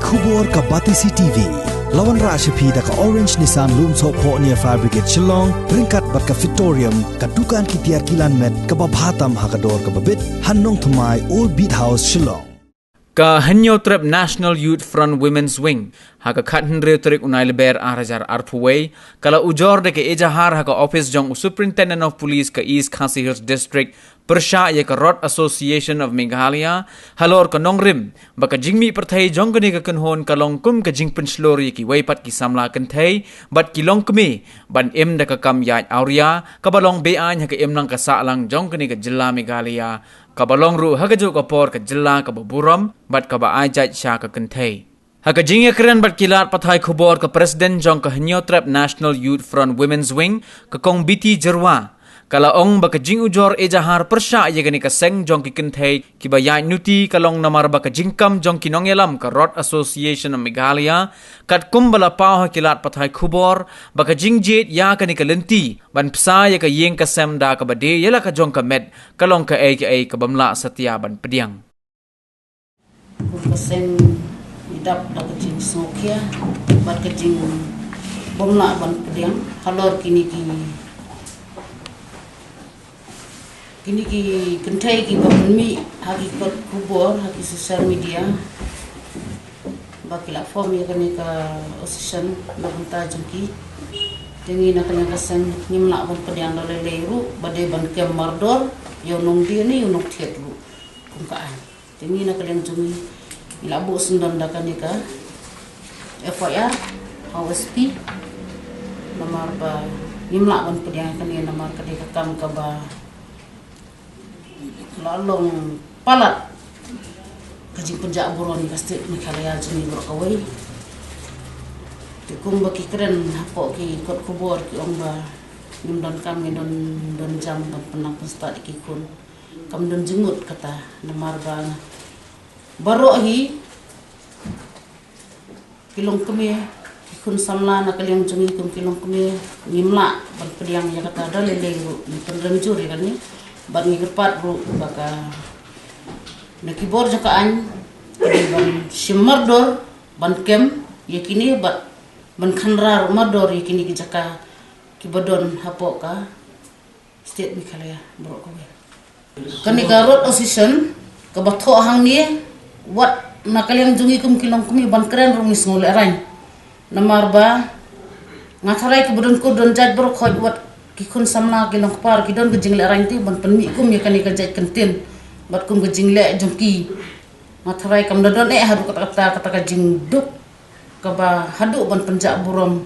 Khubor ka Batisi TV. Lawan Rashapi da ka Orange Nissan Loom So Po near Fire Brigade Shillong, Ringkat bat ka Victorium, ka Dukan ki Tiar Kilan Met, ka Babhatam Hakador ka Babit, Hannong Thumai Old Beat House Shillong. Ka Hanyo Trip National Youth Front Women's Wing haka khatn reuterik unai leber arajar arpuway kala ujor de ke ejahar haka office jong Superintendent of Police ka East Khasi Hills District Persha ye ka Road Association of Meghalaya halor ka nongrim baka jingmi perthai jong gani ka kanhon kalong kum ka jingpen slori ki weipat ki samla kanthai bat ki long kmi ban em da ka kam ya auria ka balong be an haka em nang ka salang jong gani ka jilla Meghalaya kabalong ru hagajo kapor ka jilla ka baburam bat ka ba ajat sha ka kanthai haka jingya kren bat kilat pathai khubor ka president jong ka Hanyo Trap National Youth Front Women's Wing ka kong biti jerwa kala ong baka jing ujor ejahar persha ye gani ka seng jong ki kanthai ki ba ya nuti kalong namar baka jingkam jong ki nongelam ka Road Association of Meghalaya kat kumbala paw kilat pathai khubor baka jingjet ya kani ka lenti ban psa ya ka yeng ka semda ka bade yela ka jong ka med kalong ka ai ka bamla satya ban pediang Kasem idap da ka jing sokia bat ka jing bamla ban pediang halor kini kentai ki bami haki kot kubor haki social media bakila form ya kani ka association lagunta jengki tengi na kanya kasan nimla ban pediang dole leru bade ban kem mardor yo nong dia ni unok thiet lu kumkaan tengi na kalian jumi ila bo sundan da kani ka FYR OSP namar ba nimla ban pediang kani namar kadi ka kam ka ba lalong palat kajing penjak buron pasti Meghalaya jeni berkawai tikum baki keren hapok ki kot kubor ki ongba nimdon kami don jam dan penang pesta dikikun kam don jengut kata namar bang baro hi kilong kemi kikun samla na kaliang jengi kum kilong kemi nimla ban pediang ya kata dalele ni penrenjur ya kan ni ban ngirpat ru baka nakibor jakaan ban shimardor ban kem yakini bat ban khanrar mardor yakini ki jaka ki badon hapoka state Meghalaya bro ko kani ka Road Association ka batho hang ni wat nakaliang jungi kum kilong kumi ban keren rungis ngol arain namar ba ngatarai ki badon ko don jat bro khoj wat kikun samla kilong par kidon ke jingle ranti ban penmi kum ya kani ka jat kentin bat kum ke jingle jongki matharai kam dodon hadu kata ka jing duk ka ba hadu ban penjak burom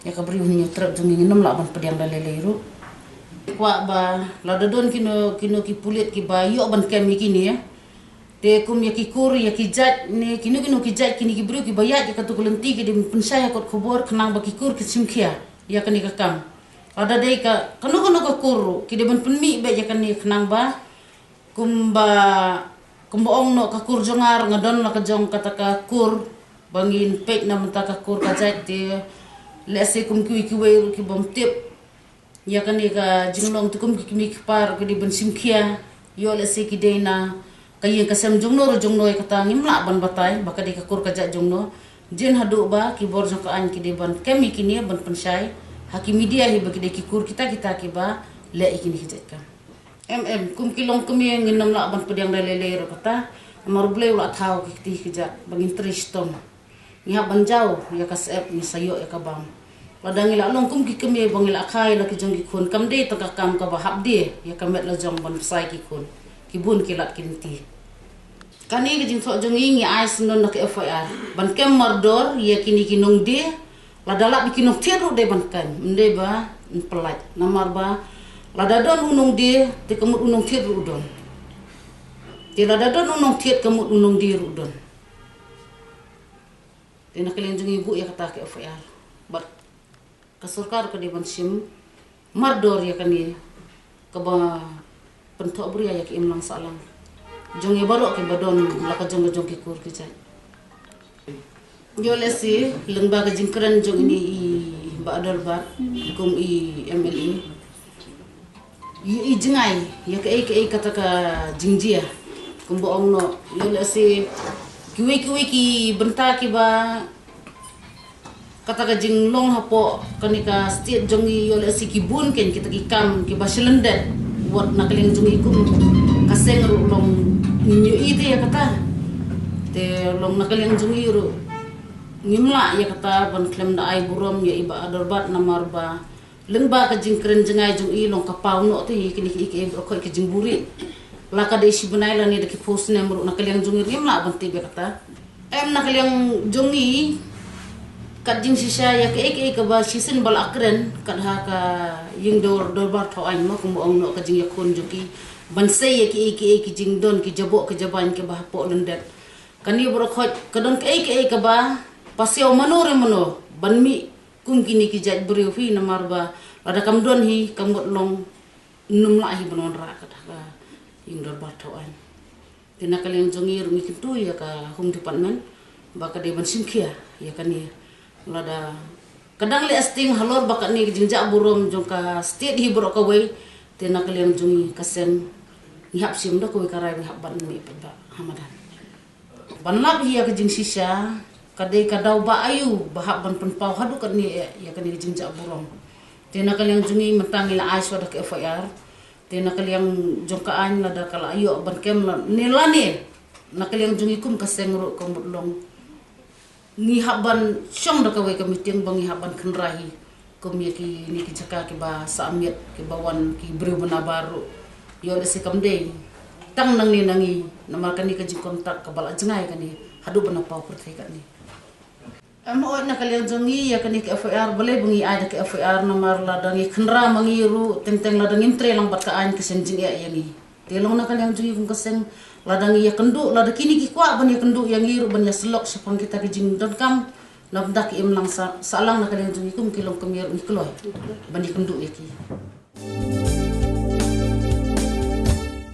ya ka beri Hanyo Trap jongi nginem la ban pediang daleleru kwa ba la dodon kino ki pulit ki ba yo ban kem kini ya te kum ya ki kur ya ki jat ne kino ki jat kini ki beri ki bayat ka tu kulenti ki dim pensaya kot khubor kenang ba ki kur ki simkhia ya kani ka kam ada dei ka kanu ka kuru ki de ban penmi be ja kani kenang ba kumba ong no ka kur jongar ngadon la ka jong kata ka kur bangin pek na menta ka kur ka jat te lese kum ki we ki bom tip ya kani ka jinglong tu kum ki mi par ki de ban simkhia yo lese ki de na ka yen ka sem jongno kata ngimla ban batai baka de ka kur ka jat jongno jen hadu ba ki bor jong ka an ki de ban kemi kini ban pensai haki media hi bagi deki kur kita ki ba le ikini hijatkan kum kilong kemi nginam la ban pediang dalele ro kata amar ble ula thau ki ti hijat bangin tristom nya banjau ya kasep ni sayo ya kabang ladang ila long kum ki kemi bangil akai la ki jong ki khun kam de to ka kam ka ba hab de ya kamet la jong ban sai ki khun ki bun kilat kinti kani ki jing so jong ngi ais non nak FYR ban kem mardor ya kini kinong de ladala bikin tiru de bankan mende ba pelat namar ba ladadon unong de te kemut unong tiru udon te ladadon unong tiet kemut unong di udon te nak kalian jeng ibu ya kata ke FYR bat kasurkar ke de ban sim mardor ya kani ke ba pentok bria ya ke imlang salang jong e barok ke badon la ka jong ki kur ki jai yo lesi lembaga jingkran jong ini i badal ba kum i MLE i jingai ya ke kata ka jingjia kum bo ong no yo lesi kiwi ki benta ki ba kata ka jing long hapo kanika setiap jongi yole si kibun ken kita ki kam ki ba selendet buat nakaling jongi kum kaseng ru long ninyo ite ya kata te long nakaling jongi ru ngimla ya kata ban klem da ai burom ya iba adorbat namar ba lengba ka jing keren jengai jongi long kapau no te kini ki bro ko ki jing buri laka de si benai la ni de ki post ne ru nakaling jongi ngimla ban te be kata em nakaling jongi kat jing sisa ya ke ba sisin bal akren kat ha ka ying dor bar tho an mo kum ong no ka jing yakun juki ban sei ya ke jing don ki jabo ke jaban ke ba po lendet kani bro khoj kadon ke ba pasio manore mano ban mi kum kini ki jaj brio fi namar ba ada kam don hi kam got long num la hi bonon ra ka ying dor bar tho an tina kaleng jongi ru mi kitu ya ka home department ba ka de ban simkhia ya kani lada kadang le asting halor bakat ni jinja burom jongka state hi bro ka we tena kalian jungi kasen ngihap sim do ko karai ngihap ban mi pa hamadan banlap hi ya ke jing sisa kadai kadau ba ayu bahap ban penpau hadu kan ni ya kan ni jinja burom tena kalian jungi mentangi la aiso da ke FIR tena kalian jongka an lada kala ayu ban kem ni lani na kalian jungi kum kasen ro ko long ni haban syong da kawai kami tiang bangi haban kenrahi kami ki ni ki caka ki ba samit ki bawan ki bru baru yo le sikam de tang nang ni nangi namar kan ni ka jing kontak ka bala jengai kan ni hadu bana pau pertai kan ni amo na kalian jongi ya kan ni ke FIR boleh bungi ada ke FIR namar la dangi kenra mangi ru teng la dangin tre lang bat ka an ke senjing ya yani telong na kalian jongi kung kaseng ladang ia kenduk lada kini ki kuat ban ia kenduk yang iru ban ia selok sepang kita ke jing don kam na dak im lang salang na kalian jungi kum kilong kemir ni keloi ban ia kenduk ya ki